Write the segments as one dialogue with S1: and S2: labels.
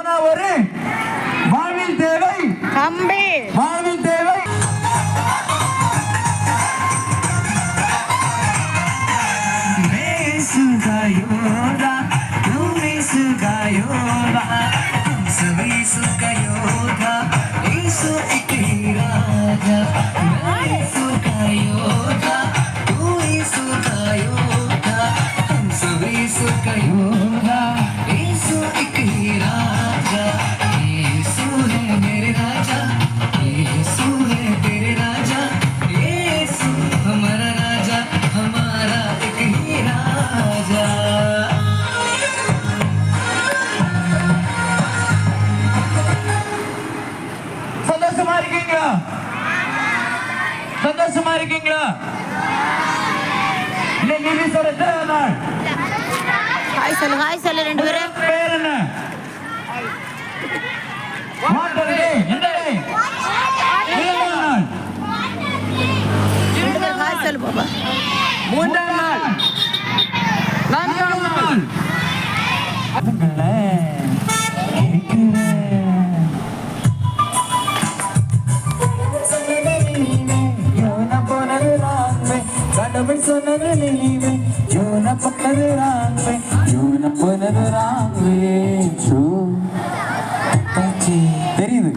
S1: ஆனா ஒரு வாழ்வில் தேவை
S2: கம்பி,
S1: வாழ்வில் தேவை யோதா का योद्धा यीशु एक ही राजा मैं यीशु का योद्धा तू यीशु का योद्धा हम सब यीशु का योद्धा यीशु एक ही राजा यीशु है मेरे राजा यीशु है तेरे राजा यीशु हमारा राजा हमारा एक ही राजा சந்தோஷமா இருக்கீங்களா? இன்னைக்கு ஈஸ்வர தேவ நாள்.
S2: ஹாய் சொல்லு ரெண்டு பேரும்.
S1: பேர் என்ன? மாட்டே என்ன டே? நாள்.
S2: ரெண்டு பேரும் ஹாய் சொல்லு பாப்பா.
S1: மூன்றாம் நாள். நான்காம் நாள். அதுங்களே கடவுள் சொன்னது நினைவு ஜோன பக்கது ராங்வே ஜோன போனது ராங்வே ஷூ தெரியுது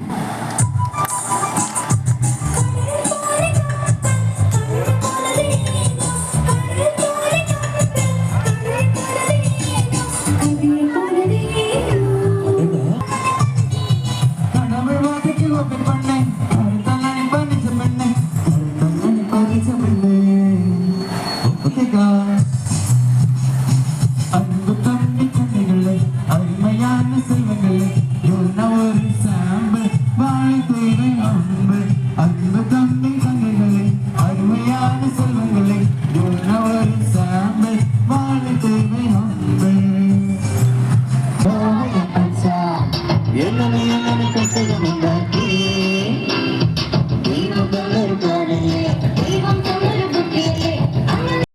S1: கடவுள் வார்த்தைக்கு ஓப்பன் பண்ணேன் தலை பண்ணிச்ச பண்ணேன் பண்ணிச்ச பண்ணேன் அன்பு தம்பி கண்ணிகளே அருமையான செல்வங்களே ஒரு சாம்பு வாழை தூய்மை அன்பு அன்பு தம்பி கண்ணிகளே அருமையான செல்வங்களே ஒரு சாம்பு வாழை தூய்மை அன்பு